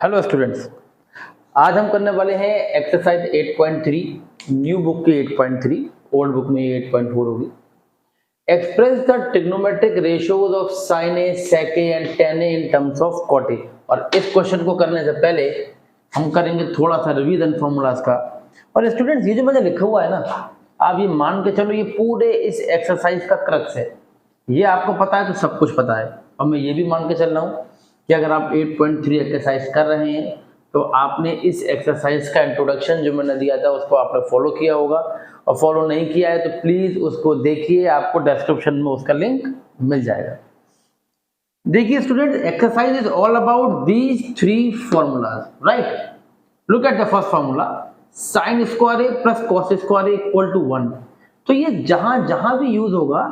Hello students, आज हम करने वाले हैं एक्सरसाइज 8.3 न्यू बुक की 8.3, ओल्ड बुक में ये 8.4 होगी। Express the trigonometric ratios of sine A, sec A and tan A in terms of cot A. और इस क्वेश्चन को करने से पहले हम करेंगे थोड़ा सा रिवीजन फॉर्मूलाज का। और स्टूडेंट्स, ये जो मैंने लिखा हुआ है ना, आप ये मान के चलो ये पूरे इस एक्सरसाइज का क्रक्स है। ये आपको पता है तो सब कुछ पता है, और मैं ये भी मान के चल रहा हूँ कि अगर आप 8.3 एक्सरसाइज कर रहे हैं तो आपने इस एक्सरसाइज का इंट्रोडक्शन जो मैंने दिया था उसको आपने फॉलो किया होगा, और फॉलो नहीं किया है तो प्लीज उसको देखिए, आपको डिस्क्रिप्शन में उसका लिंक मिल जाएगा। देखिए student, exercise is all about these three formulas, right. Look at the first formula, sine square A plus cos square A equal to 1। तो ये जहां जहां भी यूज होगा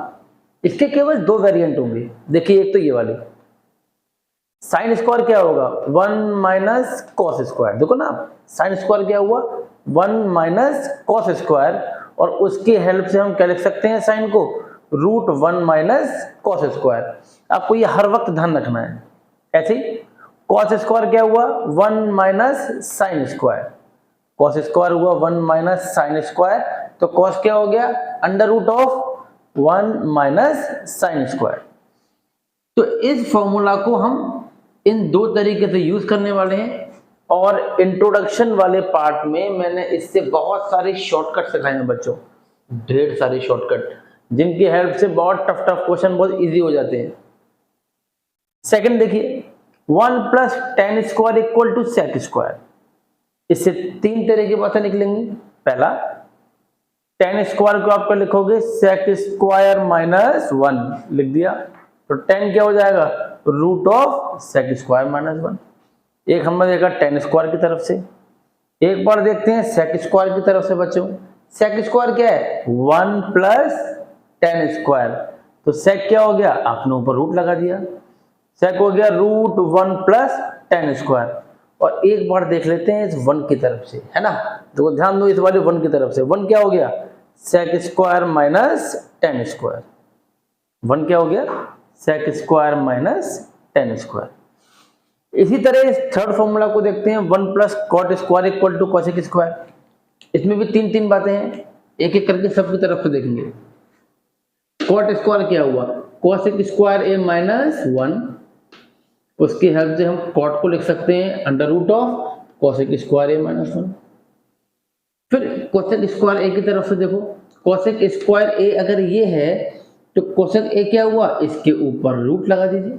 इसके केवल दो वेरिएंट होंगे। देखिए, एक तो ये वाले साइन स्क्वायर क्या होगा, 1 माइनस कॉस स्क्वायर। देखो ना, साइन स्क्वायर क्या हुआ, 1 माइनस कॉस स्क्वायर, और उसकी हेल्प से हम क्या लिख सकते हैं साइन को, रूट 1 माइनस कॉस स्क्वायर। आपको ये हर वक्त ध्यान रखना है। ऐसे ही कॉस स्क्वायर क्या हुआ, 1 minus sine square. Cos square हुआ 1 माइनस साइन स्क्वायर, तो कॉस क्या हो गया, under root of 1 minus sine square. तो इस फॉर्मूला को हम इन दो तरीके से यूज करने वाले हैं, और इंट्रोडक्शन वाले पार्ट में मैंने इससे बहुत सारे शॉर्टकट सिखाए हैं बच्चों, ढेर सारे शॉर्टकट जिनकी हेल्प से बहुत टफ क्वेश्चन बहुत इजी हो जाते हैं। सेकंड देखिए, 1 plus tan square equal to sec square. इससे तीन तरह की बातें निकलेंगी। पहला, टेन स्क्वायर को आपको लिखोगे सेक स्क्वायर माइनस 1, लिख दिया तो टेन क्या हो जाएगा, root of sec square minus 1। एक हमने देखा टेन स्क्वायर की तरफ से, एक बार देखते हैं सेक स्क्वायर की तरफ से बच्चों। सेक स्क्वायर क्या है, 1 प्लस टेन स्क्वायर, तो सेक क्या हो गया, आपने ऊपर रूट लगा दिया, सेक हो गया रूट 1 प्लस टेन स्क्वायर। और एक बार देख लेते हैं इस 1 की तरफ से, है ना, तो ध्यान दो इस वाले 1 की तरफ से, 1 क्या हो गया, sec square minus tan square. 1 क्या हो गया, sec square minus tan square. इसी तरह इस थर्ड फॉर्मूला को देखते हैं, 1 plus cot square equal to cosec square. इसमें भी तीन तीन बातें हैं, एक एक करके सबकी तरफ से देखेंगे। कॉट स्क्वायर क्या हुआ, कॉसेक स्क्वायर ए माइनस 1, उसकी हेल्प से हम कॉट को लिख सकते हैं under root of cosec square A minus 1। फिर कोसेक स्क्वायर ए की तरफ से देखो, कोसेक स्क्वायर ए अगर ये है तो कोसेक ए क्या हुआ, इसके ऊपर रूट लगा दीजिए,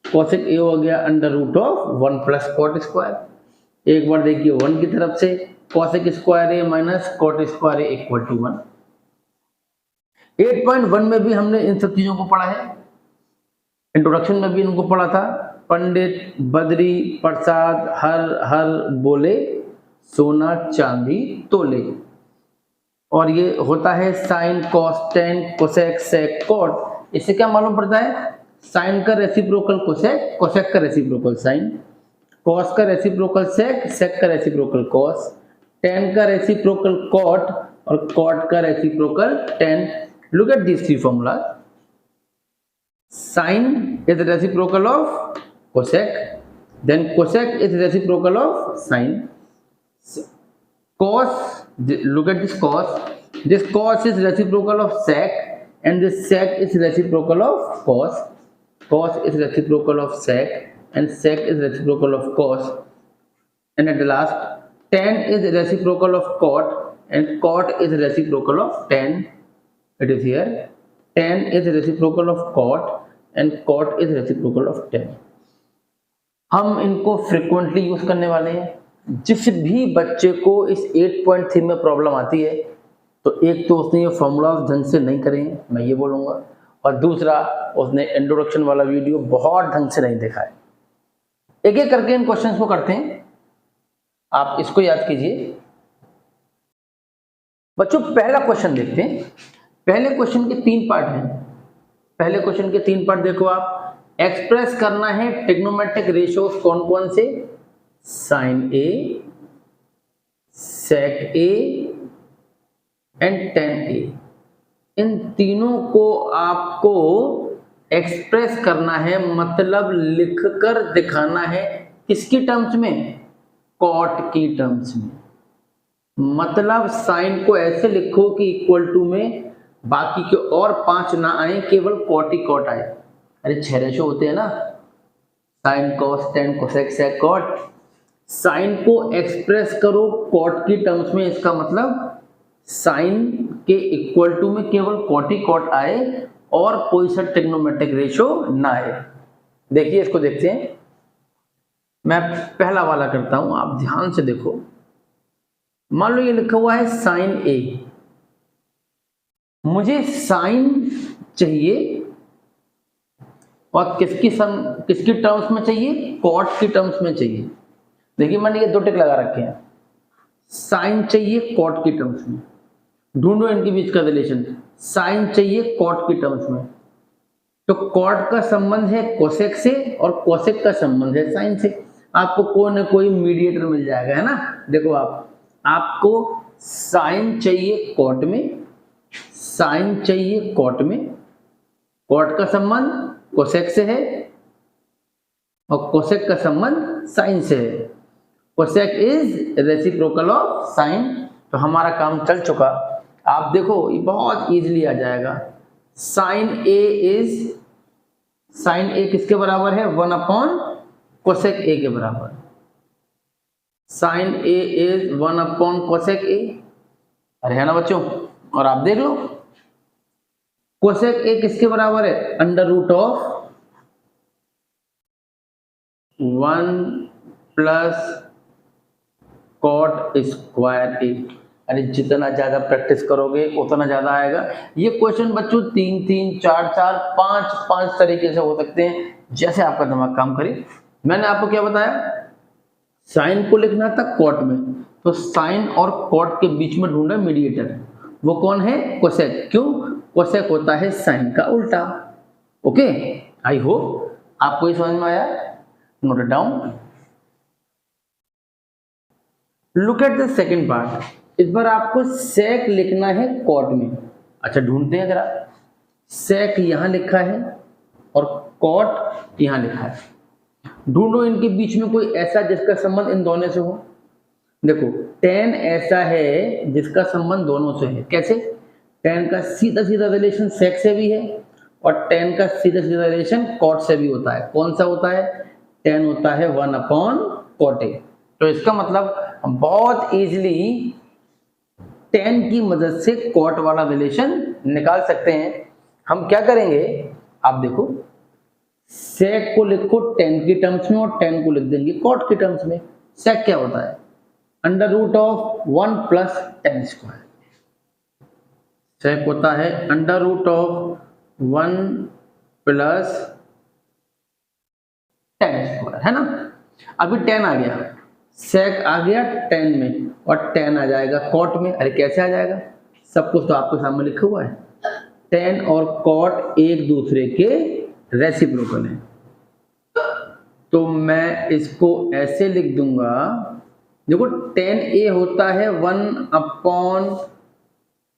कोसेक ए हो गया under root of 1 plus cot square. एक बार देखिए 1 की तरफ से, cosec square A minus cot square A equal to 1। 8.1 में भी हमने इन सब चीजों को पढ़ा है, इंट्रोडक्शन में भी इनको पढ़ा था। पंडित बद्री प्रसाद हर हर बोले, सोना चांदी तोले। और ये होता है sine cos tan cosec sec cot. इससे क्या मालूम पड़ता है, साइन का रेसिप्रोकल कोसेक, कोसेक का रेसिप्रोकल साइन, कॉस का रेसिप्रोकल सेक, सेक का रेसिप्रोकल कॉस, टेन का रेसिप्रोकल कॉट, और कॉट का reciprocal tan. Look at this three formula. Sin is reciprocal of cosec, then cosec is reciprocal of sin. Cos, look at this cos. This cos is reciprocal of sec, and this sec is reciprocal of cos. Cos is reciprocal of sec, and sec is reciprocal of cos. And at the last, tan is reciprocal of cot, and cot is reciprocal of tan. It is here. Tan is reciprocal of cot and cot is reciprocal of tan. हम इनको frequently use करने वाले हैं। जिस भी बच्चे को इस 8.3 में प्रॉब्लम आती है तो एक तो उसने ये फॉर्मूला ढंग से नहीं करे हैं, मैं ये बोलूँगा, और दूसरा उसने इंट्रोडक्शन वाला वीडियो बहुत ढंग से नहीं देखा है। एक एक करके इन क्वेश्चंस को करते हैं, आप इसको याद कीजिए बच्चों। पहला क्वेश्चन देखते हैं। पहले क्वेश्चन के तीन पार्ट हैं। पहले क्वेश्चन के तीन पार्ट देखो आप, एक्सप्रेस करना है ट्रिग्नोमेट्रिक रेशियोज कौन कौन से, sine A, sec A and tan A. इन तीनों को आपको एक्सप्रेस करना है, मतलब लिखकर दिखाना है किसकी टर्म्स में? कॉट की टर्म्स में। मतलब साइन को ऐसे लिखो कि इक्वल टू में बाकी के और 5 ना आए, केवल कॉट ही कॉट आए। अरे 6 रेशो होते हैं ना, sine cos tan cosec sec cot. Sine को एक्सप्रेस करो कॉट की टर्म्स में, इसका मतलब साइन के इक्वल टू में केवल कॉट ही कॉट आए और कोई सा ट्रिग्नोमेट्रिक रेशो ना आए। देखिए इसको देखते हैं, मैं पहला वाला करता हूं, आप ध्यान से देखो। मान लो ये लिखा हुआ है साइन ए, मुझे साइन चाहिए और किसकी टर्म्स में चाहिए? कॉट की टर्म्स में चाहिए। देखिए मैंने ये 2 टिक लगा रखे हैं, साइन चाहिए कॉट की टर्म्स में, ढूंढो इनके बीच का रिलेशन। साइन चाहिए कॉट की टर्म्स में, तो कॉट का संबंध है कोसेक से और कोसेक का संबंध है साइन से। आपको कोई ना कोई मीडिएटर मिल जाएगा, है ना। देखो आपको साइन चाहिए कॉट में, साइन चाहिए कॉट में, कॉट का संबंध कोसेक से है और कोसेक का संबंध साइन से है। Cosec is reciprocal of sine. तो हमारा काम चल चुका। आप देखो ये बहुत इजीली आ जाएगा। साइन ए किसके बराबर है? 1 अपॉन कोसेक ए के बराबर। Sine A is 1 upon cosec A, अरे है ना बच्चों। और आप देख लो कोसेक ए किसके बराबर है? Under root of 1 plus cot square A. अरे जितना ज्यादा प्रैक्टिस करोगे उतना ज्यादा आएगा। ये क्वेश्चन बच्चों 3-3, 4-4, 5-5 तरीके से हो सकते हैं, जैसे आपका दिमाग काम करे। मैंने आपको क्या बताया? साइन को लिखना था कॉट में, तो साइन और कॉट के बीच में ढूंढा मीडिएटर, वो कौन है? कोसेक। क्यों? कोसेक होता है साइन का उल्टा। ओके, आई होप आपको ये समझ में आया। Note it down. Look at the second part. इस बार आपको सेक लिखना है कॉट में। अच्छा ढूंढते हैं जरा। सेक यहां लिखा है और कॉट यहां लिखा है। ढूंढो इनके बीच में कोई ऐसा जिसका संबंध इन दोनों से हो। देखो टेन ऐसा है जिसका संबंध दोनों से है। कैसे? टेन का सीधा सीधा रिलेशन सेक से भी है और टेन का सीधा सीधा रिलेशन कॉट से भी होता है। कौन सा होता है? टेन होता है 1 अपॉन कॉट ए। तो इसका मतलब हम बहुत इजीली टेन की मदद से कॉट वाला रिलेशन निकाल सकते हैं। हम क्या करेंगे, आप देखो, सेक को लिखो टेन की टर्म्स में और टेन को लिख देंगे कॉट की टर्म्स में। सेक क्या होता है? Under root of 1 plus tan square. Sec होता है under root of 1 plus tan square, है ना। अभी टेन आ गया, सेक आ गया टेन में और टेन आ जाएगा कॉट में। अरे कैसे आ जाएगा? सब कुछ तो आपके सामने लिखा हुआ है। टेन और कॉट एक दूसरे के रेसिप्रोकल हैं, तो मैं इसको ऐसे लिख दूंगा। देखो टेन ए होता है 1 अपॉन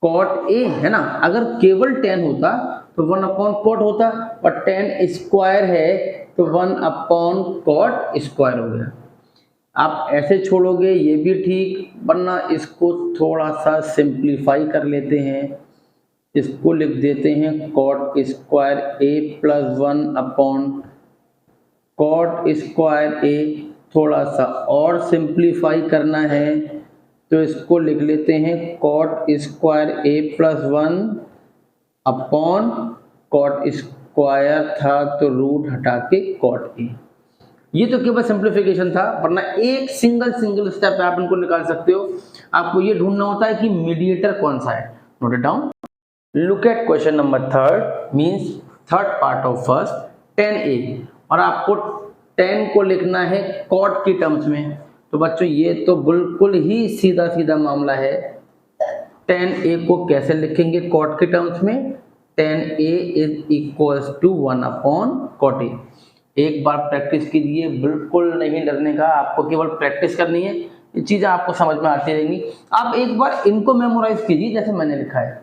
कॉट ए, है ना। अगर केवल टेन होता तो 1 अपॉन कॉट होता, और टेन स्क्वायर है तो 1 अपॉन कॉट स्क्वायर हो गया। आप ऐसे छोड़ोगे ये भी ठीक, वरना इसको थोड़ा सा सिंप्लीफाई कर लेते हैं। इसको लिख देते हैं cot square A plus 1 upon cot square ए। थोड़ा सा और सिंप्लीफाई करना है तो इसको लिख लेते हैं cot square A plus 1 upon cot square था तो रूट हटा के कॉट ए। ये तो केवल सिंप्लीफिकेशन था, वरना एक सिंगल स्टेप आप इनको निकाल सकते हो। आपको ये ढूंढना होता है कि मीडिएटर कौन सा है। Note it down. Look at question number 3 means third part of first, 10a, और आपको 10 को लिखना है कॉट की टर्म्स में। तो बच्चों ये तो बिल्कुल ही सीधा सीधा मामला है। 10a को कैसे लिखेंगे कॉट की टर्म्स में? 10a is equals to 1 upon cot A. एक बार प्रैक्टिस कीजिए, बिल्कुल नहीं डरने का, आपको केवल प्रैक्टिस करनी है। ये चीज़ें आपको समझ में आती रहेंगी। आप एक बार इनको मेमोराइज कीजिए जैसे मैंने लिखा है,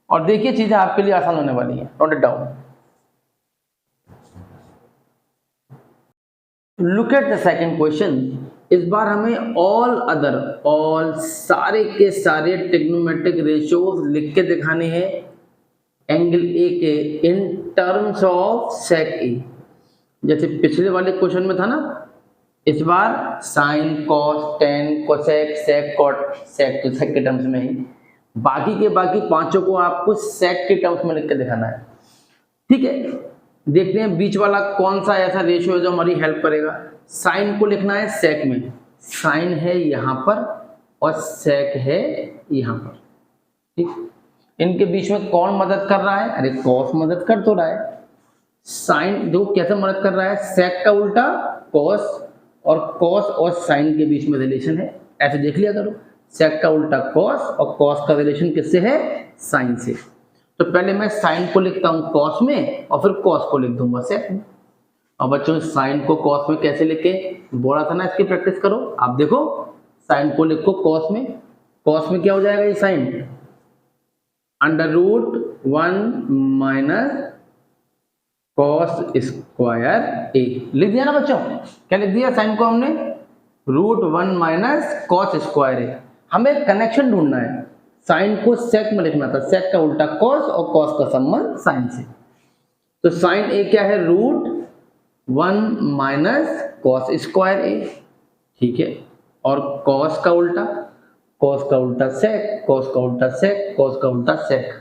और देखिए चीजें आपके लिए आसान होने वाली है। Note it down. Look at the second question. इस बार हमें ऑल सारे के सारे ट्रिग्नोमेट्रिक रेशियोज लिख के दिखाने हैं एंगल ए के इन टर्म्स ऑफ सेक ए। जैसे पिछले वाले क्वेश्चन में था ना, इस बार sign, cos, tan, cosec, sec, cot. सेक तो सेक के टर्म्स में ही, बाकी के बाकी पांचों को आपको सेक के टर्म्स में लिख के दिखाना है। ठीक है, देखते हैं बीच वाला कौन सा ऐसा रेशियो है जो हमारी हेल्प करेगा। साइन को लिखना है सेक में, साइन है यहाँ पर और सेक है यहाँ पर। ठीक, इनके बीच में कौन मदद कर रहा है? अरे कॉस मदद कर तो रहा है। साइन जो कैसे मदद कर रहा है? सेक का उल्टा कॉस, और कॉस और साइन के बीच में रिलेशन है, ऐसे देख लिया करो। सेक का उल्टा कॉस और कॉस का रिलेशन किससे है? साइन से। तो पहले मैं साइन को लिखता हूं कॉस में और फिर कॉस को लिख दूंगा सेक में। और बच्चों साइन को कॉस में कैसे लिखे बोला था ना, इसकी प्रैक्टिस करो। आप देखो, साइन को लिखो कॉस में, कॉस में क्या हो जाएगा ये साइन? √1 माइनस कॉस स्क्वायर ए। लिख दिया ना बच्चों? क्या लिख दिया? साइन को हमने √1 माइनस कॉस स्क्वायर ए। हमें कनेक्शन ढूंढना है, साइन को सेक में लिखना था, सेक का उल्टा कॉस और कॉस का संबंध साइन से। तो साइन ए क्या है? √1 माइनस कॉस स्क्वायर ए। ठीक है, और कॉस का उल्टा सेक, कॉस का उल्टा सेक, कॉस का उल्टा सेक।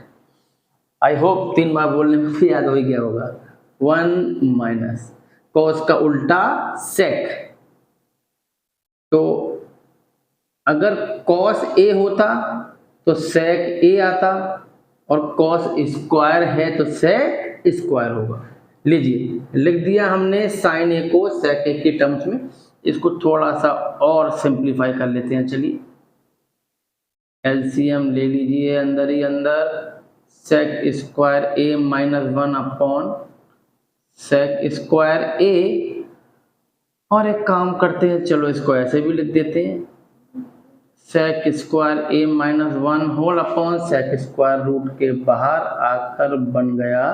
आई होप 3 बार बोलने में भी याद हो ही गया होगा। 1 माइनस कॉस का उल्टा सेक। तो अगर कॉस ए होता तो सेक ए आता, और कॉस स्क्वायर है तो सेक स्क्वायर होगा। लीजिए लिख दिया हमने साइन ए को सेक ए के टर्म्स में। इसको थोड़ा सा और सिंप्लीफाई कर लेते हैं। चलिए एलसीएम ले लीजिए अंदर ही अंदर। सेक square A minus 1 upon sec square ए। और एक काम करते हैं, चलो इसको ऐसे भी लिख देते हैं, sec square A minus 1 whole upon sec square root के बाहर आकर बन गया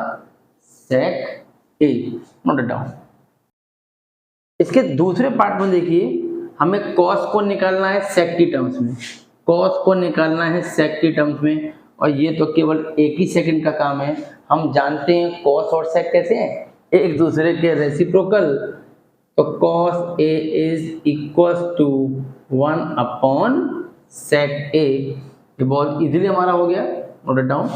सेक ए। Note down. इसके दूसरे पार्ट में देखिए, हमें कॉस को निकालना है सेक की टर्म्स में, कॉस को निकालना है सेक की टर्म्स में, और ये तो केवल एक ही सेकंड का काम है। हम जानते हैं कॉस और सेक कैसे हैं, एक दूसरे के रेसिप्रोकल। तो cos A is equal to 1 upon sec A. ये बहुत इजीली हमारा हो गया, नोट डाउन।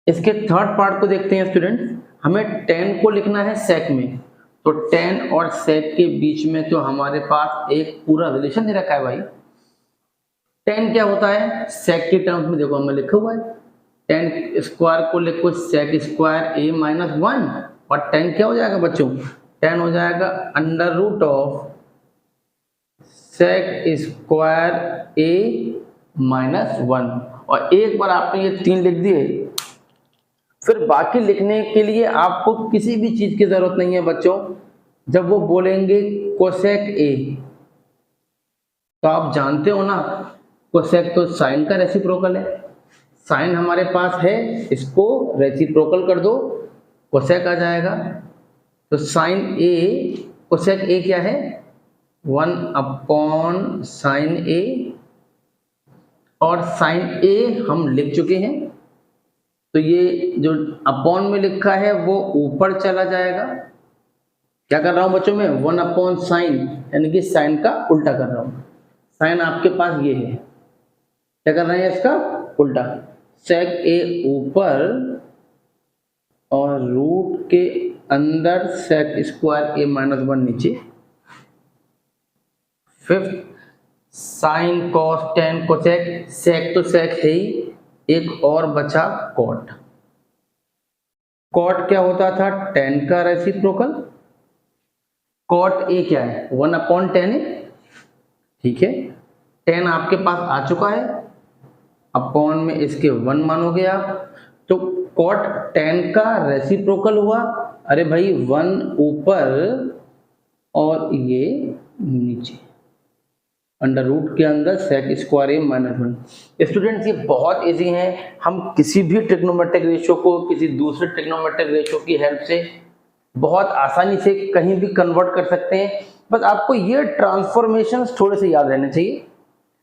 इसके थर्ड पार्ट को देखते हैं स्टूडेंट। हमें टेन को लिखना है सेक में, तो टेन और सेक के बीच में तो हमारे पास एक पूरा रिलेशन दे रखा है भाई। टेन क्या होता है सेक के टर्म्स में? देखो हमें लिखा हुआ है, टेन स्क्वायर को लिखो सेक स्क्वायर ए माइनस 1, और टेन क्या हो जाएगा बच्चों? टेन हो जाएगा √ऑफ सेक स्क्वायर ए माइनस 1। और एक बार आपने ये 3 लिख दिए, फिर बाकी लिखने के लिए आपको किसी भी चीज की जरूरत नहीं है बच्चों। जब वो बोलेंगे कोसेक ए, तो आप जानते हो ना कोसेक तो साइन का रेसिप्रोकल है। साइन हमारे पास है, इसको रेसिप्रोकल कर दो, कोसेक आ जाएगा। तो साइन ए, कोसेक ए क्या है? 1 अपॉन साइन ए, और साइन ए हम लिख चुके हैं, तो ये जो अपॉन में लिखा है वो ऊपर चला जाएगा। क्या कर रहा हूं बच्चों में? 1 अपॉन साइन, यानी कि साइन का उल्टा कर रहा हूं। साइन आपके पास ये है, क्या कर रहे हैं इसका उल्टा। सेक ए ऊपर और रूट के अंदर सेक स्क्वायर ए माइनस 1 नीचे। Fifth sine cos tan cosec, sec तो सेक है ही, एक और बचा कॉट। कॉट क्या होता था? टेन का रेसिप्रोकल। कॉट ए क्या है? 1 अपॉन टेन है। ठीक है, टेन आपके पास आ चुका है, अपॉन में इसके 1 मानोगे आप, तो कॉट टेन का रेसिप्रोकल हुआ। अरे भाई 1 ऊपर और ये नीचे, अंडर रूट के अंदर सेक स्क्वायर ए माइनस 1। स्टूडेंट्स ये बहुत इजी है, हम किसी भी ट्रिग्नोमेट्रिक रेशियो को किसी दूसरे ट्रिग्नोमेट्रिक रेशियो की हेल्प से बहुत आसानी से कहीं भी कन्वर्ट कर सकते हैं। बस आपको ये ट्रांसफॉर्मेशन थोड़े से याद रहने चाहिए।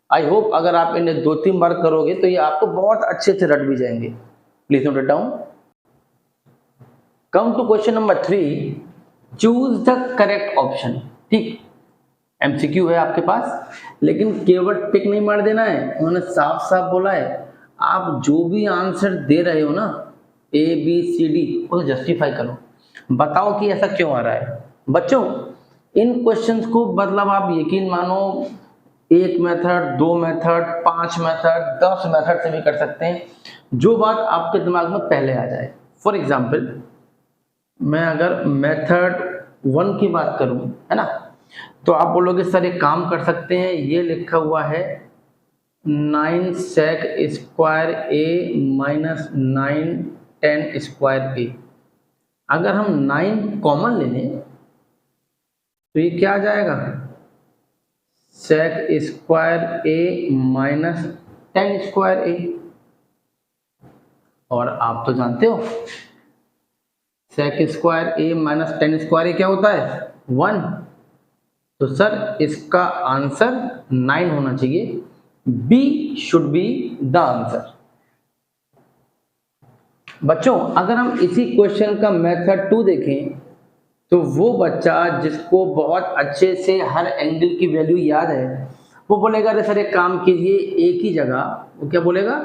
आई होप अगर आप इन्हें 2-3 बार करोगे तो ये आपको बहुत अच्छे से रट भी जाएंगे। Please note it down. Come to question number 3, choose the correct option. ठीक, एमसीक्यू है आपके पास, लेकिन केवल टिक नहीं मार देना है। उन्होंने साफ साफ बोला है आप जो भी आंसर दे रहे हो ना, ए बी सी डी, उसे जस्टिफाई करो, बताओ कि ऐसा क्यों आ रहा है। बच्चों इन क्वेश्चंस को मतलब आप यकीन मानो 1 मेथड, 2 मेथड, 5 मेथड, 10 मेथड से भी कर सकते हैं, जो बात आपके दिमाग में पहले आ जाए। फॉर एग्जाम्पल मैं अगर मेथड 1 की बात करूं, है ना, तो आप बोलोगे सर एक काम कर सकते हैं, ये लिखा हुआ है 9 sec square A minus 9 10 square ए। अगर हम 9 कॉमन ले लें तो ये क्या आ जाएगा, sec square A minus 10 square ए। और आप तो जानते हो sec square A minus 10 square ए क्या होता है, 1। तो सर इसका आंसर 9 होना चाहिए, B should be the answer. बच्चों अगर हम इसी क्वेश्चन का मेथड 2 देखें तो वो बच्चा जिसको बहुत अच्छे से हर एंगल की वैल्यू याद है वो बोलेगा अरे सर एक काम कीजिए, एक ही जगह, वो क्या बोलेगा,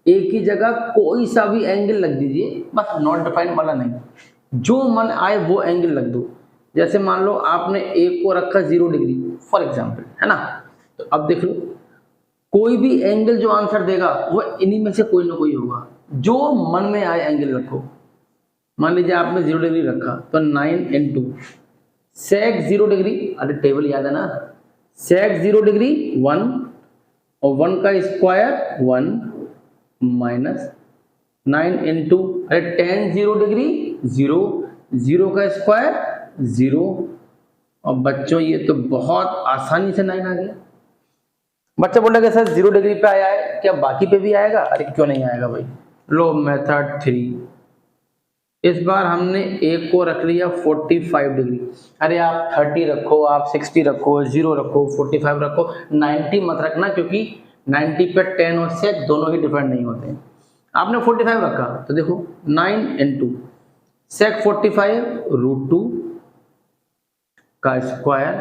एक ही जगह कोई सा भी एंगल लग दीजिए, बस नॉट डिफाइंड वाला नहीं, जो मन आए वो एंगल लग दो। जैसे मान लो आपने एक को रखा 0 डिग्री फॉर एग्जाम्पल, है ना, तो अब देख लो कोई भी एंगल जो आंसर देगा वो इन्हीं में से कोई ना कोई होगा, जो मन में आए एंगल रखो। मान लीजिए आपने 0 डिग्री रखा तो 9 इंटू सेक 0 डिग्री, अरे टेबल याद है ना, सेक 0 डिग्री 1 और 1 का स्क्वायर 1 माइनस 9 इंटू अरे टेन 0 डिग्री 0, 0 का स्क्वायर 0। और बच्चों ये तो बहुत आसानी से 9 आ गया। बच्चा बोलेगा सर 0 डिग्री पे आया है, क्या बाकी पे भी आएगा, अरे क्यों नहीं आएगा भाई। लो मेथड 3, इस बार हमने एक को रख लिया 45 डिग्री, अरे आप 30 रखो, आप 60 रखो, 0 रखो, 45 रखो, 90 मत रखना, क्योंकि 90 पे 10 और सेक दोनों ही डिफरेंट नहीं होते हैं। आपने 45 रखा तो देखो 9 इंटू सेक 45 √2 का स्क्वायर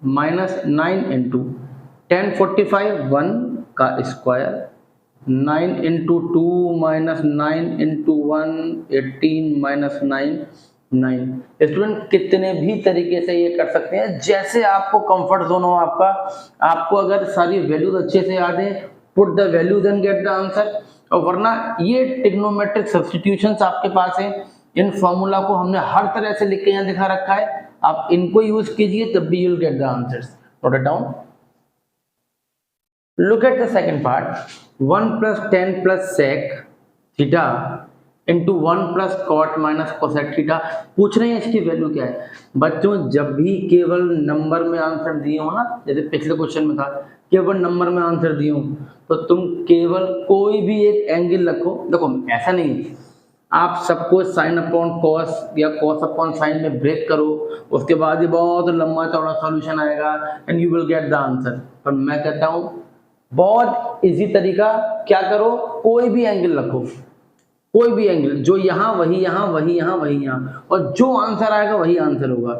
माइनस 9 इंटू 10 45 1 का square, 9 into 2 minus 9 into 1 18 minus 9 9। Student कितने भी तरीके से ये कर सकते हैं, जैसे आपको कंफर्ट जोन हो आपका। आपको अगर सारी वैल्यूज अच्छे से याद है, put the value then get the answer. और वरना ये ट्रिग्नोमेट्रिक सब्स्टिट्यूशंस आपके पास है, इन फॉर्मूला को हमने हर तरह से लिख के यहाँ दिखा रखा है, आप इनको यूज कीजिए तब भी you will get the answers. Note it down. Look at the second part, 1 plus 10 plus sec theta into 1 plus cot minus cosec theta। पूछ रहे हैं इसकी वैल्यू क्या है। बच्चों जब भी केवल नंबर में आंसर दिए हो ना, जैसे पिछले क्वेश्चन में था केवल नंबर में आंसर दिए हो, तो तुम केवल कोई भी एक एंगल रखो। देखो ऐसा नहीं है आप सबको साइन अपॉन कॉस या कॉस अपॉन साइन में ब्रेक करो, उसके बाद ही बहुत लंबा चौड़ा सॉल्यूशन आएगा and you will get the answer. पर मैं कहता हूँ बहुत इजी तरीका, क्या करो, कोई भी एंगल रखो, कोई भी एंगल, जो यहाँ वही यहाँ, वही यहाँ वही यहाँ, और जो आंसर आएगा वही आंसर होगा।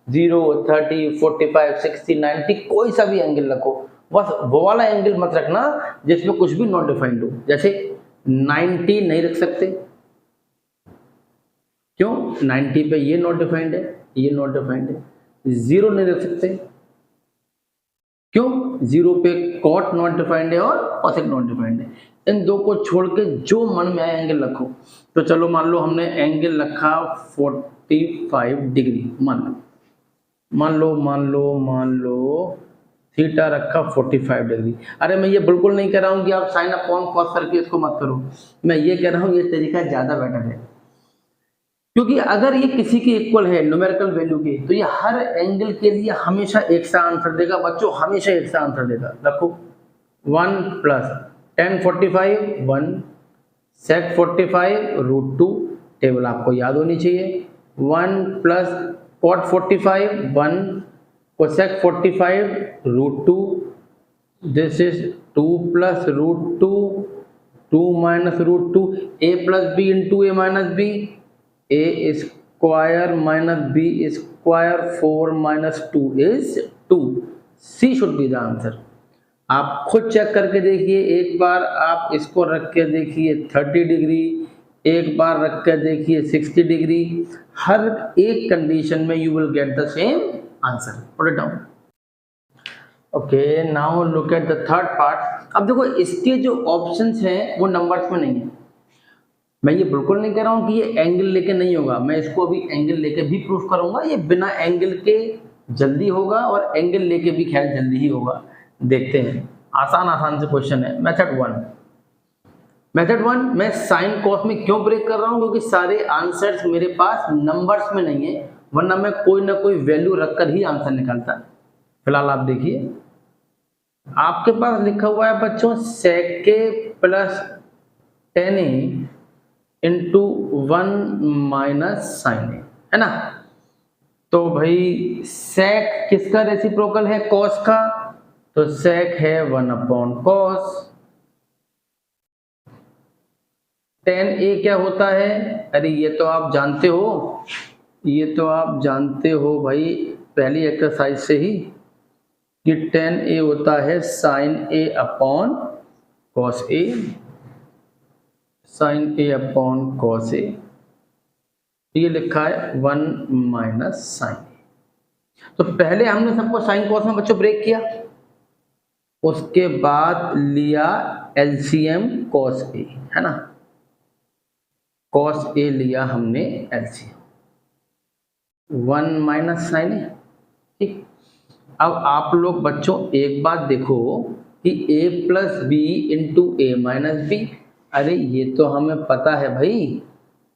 0 30 45 60 90 कोई सा भी एंगल रखो, बस वो वाला एंगल मत रखना जिसमें कुछ भी नॉट डिफाइंड हो। जैसे 90 नहीं रख सकते, क्यों, 90 पे ये नॉट डिफाइंड है, ये नॉट डिफाइंड है। 0 नहीं रख सकते, क्यों, 0 पे कॉट नॉट डिफाइंड है और कॉसेक नॉट डिफाइंड है। इन दो को छोड़ के जो मन में आए एंगल रखो। तो चलो मान लो हमने एंगल रखा 45 डिग्री, मान लो थीटा रखा 45 डिग्री। अरे मैं ये बिल्कुल नहीं कह रहा हूँ कि आप साइन अपॉन कॉस करके इसको मत करो, मैं ये कह रहा हूँ ये तरीका ज़्यादा बेटर है, क्योंकि अगर ये किसी के इक्वल है न्यूमेरिकल वैल्यू के, तो ये हर एंगल के लिए हमेशा एक सा आंसर देगा। बच्चों हमेशा एक सा आंसर देगा। रखो 1 प्लस 10 45 1 सेक 45 √2, टेबल आपको याद होनी चाहिए, 1 plus cot 45 1 cosec 45 root 2, this is 2 plus root 2 2 minus root 2, A plus B into A minus B, A square minus B square 4 minus 2 is 2, C should be the answer. आप खुद check करके देखिए, एक बार आप इसको रख के देखिए 30 डिग्री, एक बार रख के देखिए 60 डिग्री, हर एक कंडीशन में you will get the same answer. Put it down. Okay, now look at the third part. अब देखो इसके जो ऑप्शंस हैं वो नंबर्स में नहीं है। मैं ये बिल्कुल नहीं कह रहा हूँ कि ये एंगल लेके नहीं होगा, मैं इसको अभी एंगल लेके भी प्रूफ करूंगा। ये बिना एंगल के जल्दी होगा और एंगल लेके भी खैर जल्दी ही होगा। देखते हैं, आसान से क्वेश्चन है। मेथड वन मैं साइन कॉस में क्यों ब्रेक कर रहा हूँ, क्योंकि सारे आंसर्स मेरे पास नंबर्स में नहीं है, वरना मैं कोई ना कोई वैल्यू रखकर ही आंसर निकालता। फिलहाल आप देखिए, आपके पास लिखा हुआ है बच्चों sec k plus 10a into 1 minus sine A, है ना। तो भाई sec किसका रेसिप्रोकल है, cos का, तो sec है 1 अपॉन cos। 10a क्या होता है, अरे ये तो आप जानते हो, ये तो आप जानते हो भाई पहली एक्सरसाइज से ही, कि 10a होता है sine a upon cos a, sine a upon cos a। ये लिखा है 1 माइनस साइन a। तो पहले हमने सबको साइन कॉस में बच्चों ब्रेक किया, उसके बाद लिया एलसीएम cos a, है ना। cos a लिया हमने एलसीएम 1 माइनस साइन a, ठीक। अब आप लोग बच्चों एक बात देखो कि a plus B into A minus B, अरे ये तो हमें पता है भाई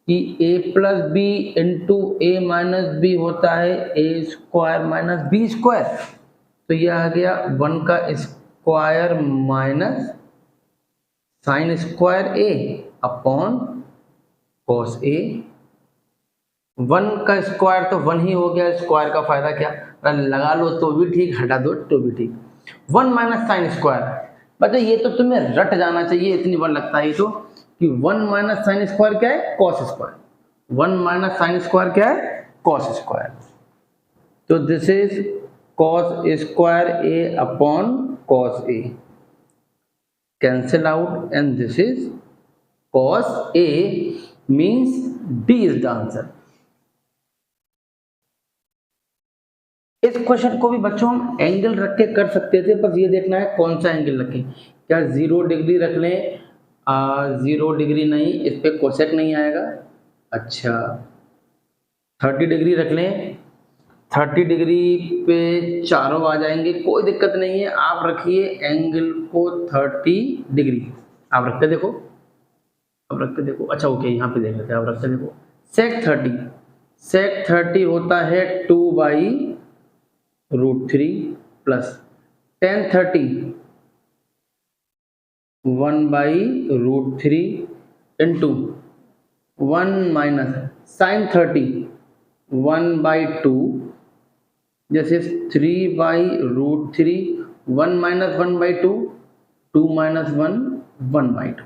कि a plus B into A minus B होता है A square minus B square. तो ये आ गया 1 का square minus sine square a upon cos a। 1 का स्क्वायर तो 1 ही हो गया, स्क्वायर का फायदा क्या, लगा लो तो भी ठीक, हटा दो तो भी ठीक। 1 माइनस साइन स्क्वायर, बच्चा ये तो तुम्हें रट जाना चाहिए, इतनी बार लगता है तो कि 1 माइनस साइन स्क्वायर क्या है, cos square. 1 minus sine square क्या है, कॉस स्क्वायर। तो this is cos square A upon cos A, cancel out, and this is cos A, means D is the answer. इस क्वेश्चन को भी बच्चों हम एंगल रख के कर सकते थे, बस ये देखना है कौन सा एंगल रखें। क्या 0 डिग्री रख लें, 0 डिग्री नहीं, इस पे कोसेक नहीं आएगा। अच्छा 30 डिग्री रख लें, 30 डिग्री पे चारों आ जाएंगे, कोई दिक्कत नहीं है। आप रखिए एंगल को 30 डिग्री, आप रख के देखो, अब रख के देखो। अच्छा ओके, यहाँ पे देख लेते हैं, आप रख के देखो। सेक 30 होता है 2/√3 plus tan 30 1/√3 into 1 minus sine 30 1/2, जैसे 3/√3, 1 माइनस 1/2, 2 माइनस 1 1/2।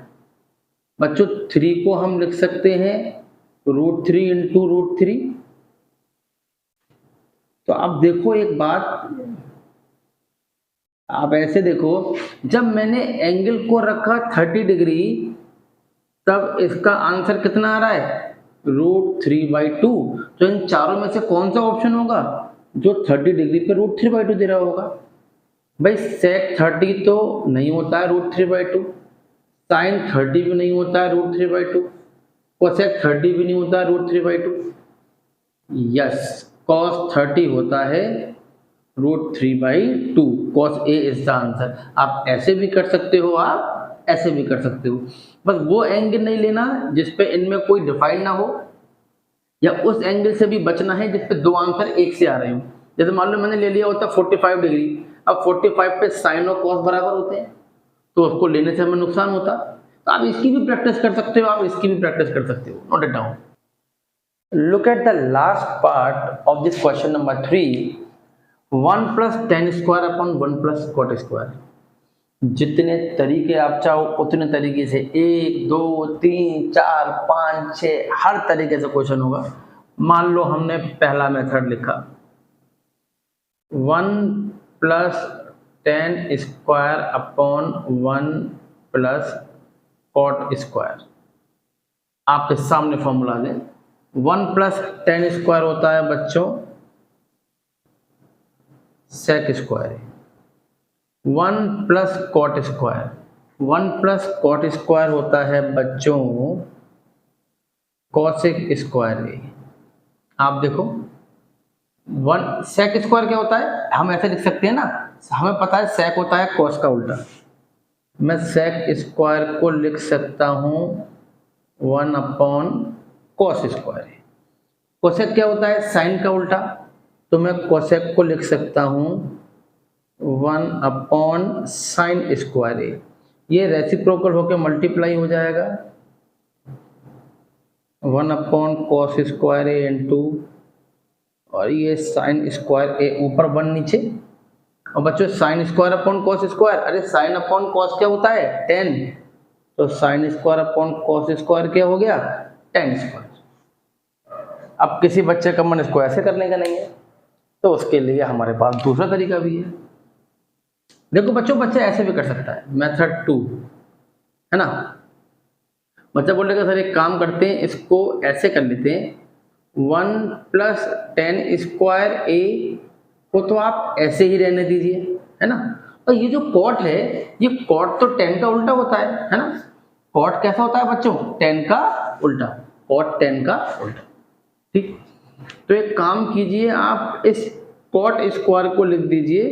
बच्चों 3 को हम लिख सकते हैं √3 इंटू √3। तो आप देखो एक बात, आप ऐसे देखो, जब मैंने एंगल को रखा 30 डिग्री, तब इसका आंसर कितना आ रहा है, √3/2। तो इन चारों में से कौन सा ऑप्शन होगा जो 30 डिग्री पे √3/2 दे रहा होगा। भाई सेक 30 तो नहीं होता है √3/2, साइन 30 भी नहीं होता है √3/2, कोसेक 30 भी नहीं होता है √3/2। यस, cos 30 होता है √3/2, cos a is the answer. आप ऐसे भी कर सकते हो, आप ऐसे भी कर सकते हो, बस वो एंगल नहीं लेना जिस पे इनमें कोई डिफाइन ना हो, या उस एंगल से भी बचना है जिस पे दो आंसर एक से आ रहे हो। जैसे मान लो मैंने ले लिया होता 45 डिग्री, अब 45 पे साइन और कॉस बराबर होते हैं, तो उसको लेने से हमें नुकसान होता। तो आप इसकी भी प्रैक्टिस कर सकते हो, आप इसकी भी प्रैक्टिस कर सकते हो, note it down. Look at the last part of this question number 3. 1 plus tan square upon 1 plus cot square. जितने तरीके आप चाहो उतने तरीके से 1 2 3 4 5 6 हर तरीके से क्वेश्चन होगा। मान लो हमने पहला मेथड लिखा 1 plus tan square upon 1 plus cot square. आपके सामने फॉर्मूला दें 1 प्लस tan स्क्वायर होता है बच्चों sec square, 1 plus cot square, 1 plus cot square होता है बच्चों कॉसेक स्क्वायर। आप देखो 1 सेक स्क्वायर क्या होता है, हम ऐसे लिख सकते हैं ना, हमें पता है सेक होता है कॉस का उल्टा। मैं सेक स्क्वायर को लिख सकता हूं 1 अपॉन कॉस स्क्वायर। कोसेक क्या होता है, साइन का उल्टा, तो मैं कोसेक को लिख सकता हूं 1 अपॉन साइन स्क्वायर ए। ये रेसिप्रोकल होकर मल्टीप्लाई हो जाएगा 1 अपॉन कॉस स्क्वायर ए इंटू, और ये साइन स्क्वायर ए ऊपर 1 नीचे। और बच्चों sine square upon cos square, अरे साइन अपॉन कॉस क्या होता है 10, तो sine square upon cos square क्या हो गया tan स्क्वायर। अब किसी बच्चे का मन इसको ऐसे करने का नहीं है तो उसके लिए हमारे पास दूसरा तरीका भी है। देखो बच्चों बच्चा ऐसे भी कर सकता है, मेथड 2 है ना। बच्चा बोलेगा सर एक काम करते हैं, इसको ऐसे कर लेते हैं 1 प्लस tan स्क्वायर ए को तो आप ऐसे ही रहने दीजिए, है ना। और ये जो कॉट है, ये कॉट तो tan का उल्टा होता है ना। कॉट कैसा होता है बच्चों, tan का उल्टा, कॉट tan का उल्टा, ठीक। तो एक काम कीजिए, आप इस कॉट स्क्वायर को लिख दीजिए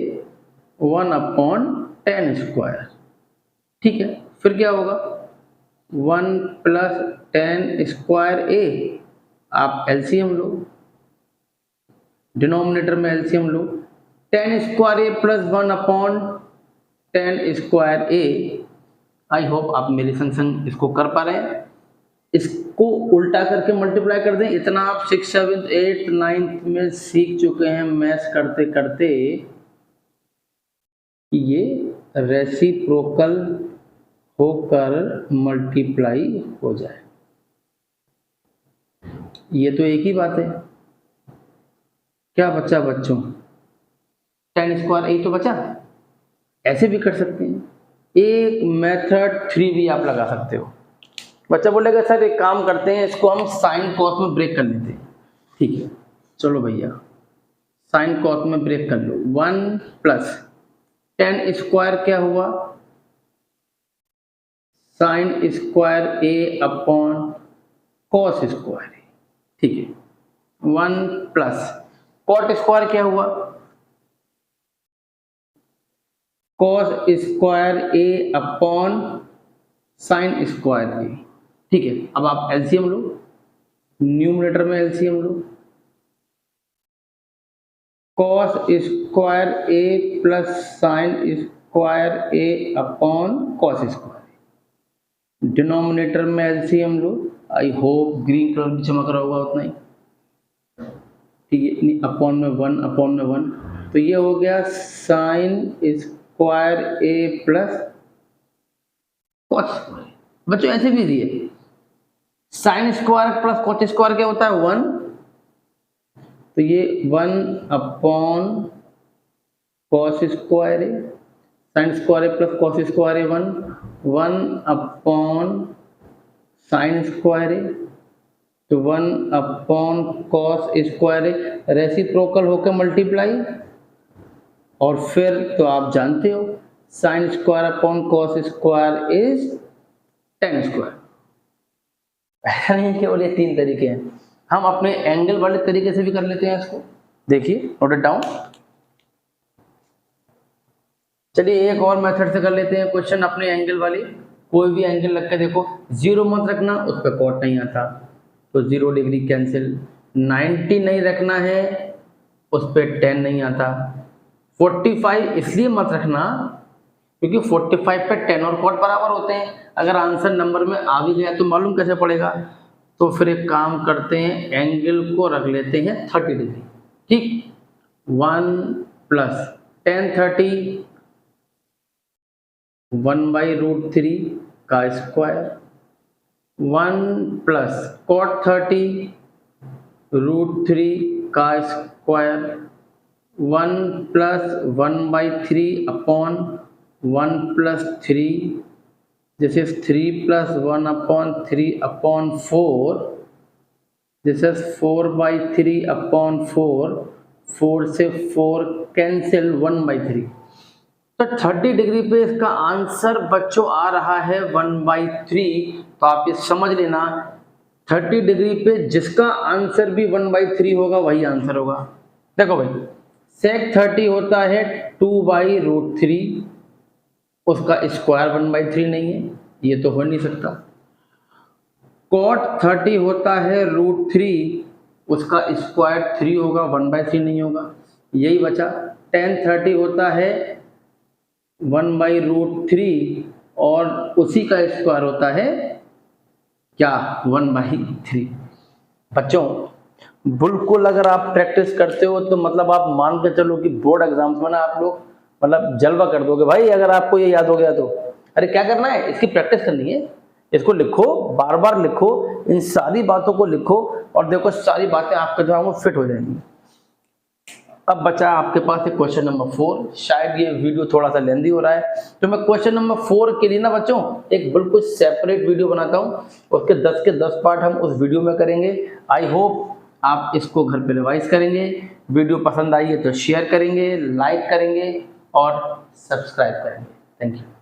1 अपॉन tan स्क्वायर, ठीक है। फिर क्या होगा 1 प्लस tan स्क्वायर ए, आप एलसीएम लो, डिनोमिनेटर में LCM low, tan square A plus 1 upon tan square A. I hope आप मेरे संग संग इसको कर पा रहे हैं। इसको उल्टा करके मल्टीप्लाई कर दें, इतना आप 6th 7th 8th 9th में सीख चुके हैं मैथ्स करते करते, ये रेसिप्रोकल होकर मल्टीप्लाई हो जाए। ये तो एक ही बात है, क्या बच्चा बच्चों, tan स्क्वायर ए तो बचा, ऐसे भी कर सकते हैं। एक मेथड 3 भी आप लगा सकते हो। बच्चा बोलेगा सर एक काम करते हैं, इसको हम साइन कॉस में ब्रेक कर लेते हैं, ठीक है। चलो भैया साइन कॉस में ब्रेक कर लो। 1 प्लस tan स्क्वायर क्या हुआ साइन स्क्वायर ए अपॉन कॉस स्क्वायर ए, ठीक है। 1 प्लस कॉट स्क्वायर क्या हुआ कॉस स्क्वायर ए अपॉन साइन स्क्वायर ए, ठीक है। अब आप एलसीएम लो, न्यूमरेटर में LCM low, cos square A plus sign square A upon cos square, denominator में LCM low. I hope green colour भी चमक रहा होगा उतना ही, ठीक है। अपॉन में 1 अपॉन में 1, तो ये हो गया sign square A plus cos square. बच्चों ऐसे भी दिए sine square plus cos square क्या होता है 1, तो ये 1 upon cos square A, sign square A plus cos square A 1 upon sine square ए, तो 1 अपॉन कॉस स्क्वायर ए, रेसिप्रोकल होकर मल्टीप्लाई, और फिर तो आप जानते हो sine square upon cos square is tan square. ऐसा नहीं है केवल ये 3 तरीके हैं, हम अपने एंगल वाले तरीके से भी कर लेते हैं इसको। देखिए नोट इट डाउन। चलिए एक और मेथड से कर लेते हैं क्वेश्चन अपने एंगल वाली। कोई भी एंगल रख के देखो, 0 मत रखना, उस पर कॉट नहीं आता तो 0 डिग्री कैंसिल, 90 नहीं रखना है, उस पर tan नहीं आता, 45 इसलिए मत रखना क्योंकि 45 पे tan और cot बराबर होते हैं। अगर आंसर नंबर में आ भी गया तो मालूम कैसे पड़ेगा, तो फिर एक काम करते हैं, एंगल को रख लेते हैं 30 डिग्री। ठीक, 1 प्लस tan 30 1/√3 का स्क्वायर, 1 प्लस cot 30 √3 का square, 1 plus 1/3 upon 1 plus 3, this is 3 plus 1 upon 3 upon 4, this is 4/3 upon 4, 4 से 4 कैंसिल 1/3। तो 30 डिग्री पे इसका आंसर बच्चों आ रहा है 1/3। तो आप ये समझ लेना, 30 डिग्री पे जिसका आंसर भी 1/3 होगा वही आंसर होगा। देखो भाई, sec 30 होता है 2/√3, उसका स्क्वायर 1/3 नहीं है, ये तो हो नहीं सकता। cot 30 होता है √3, उसका स्क्वायर 3 होगा, 1/3 नहीं होगा, यही बचा। tan 30 होता है 1/√3 और उसी का स्क्वायर होता है क्या, 1/3। बच्चों बिल्कुल अगर आप प्रैक्टिस करते हो तो मतलब आप मान के चलो कि बोर्ड एग्जाम्स में ना आप लोग मतलब जलवा कर दोगे भाई, अगर आपको ये याद हो गया तो। अरे क्या करना है, इसकी प्रैक्टिस करनी है, इसको लिखो, बार बार लिखो, इन सारी बातों को लिखो और देखो सारी बातें आपके दिमाग में फिट हो जाएंगी। अब बचा आपके पास एक क्वेश्चन नंबर 4। शायद ये वीडियो थोड़ा सा लेंदी हो रहा है, तो मैं क्वेश्चन नंबर 4 के लिए ना बच्चों एक बिल्कुल सेपरेट वीडियो बनाता हूँ, उसके 10 के 10 पार्ट हम उस वीडियो में करेंगे। आई होप आप इसको घर पे रिवाइज करेंगे, वीडियो पसंद आई है तो शेयर करेंगे, लाइक करेंगे और सब्सक्राइब करेंगे। Thank you.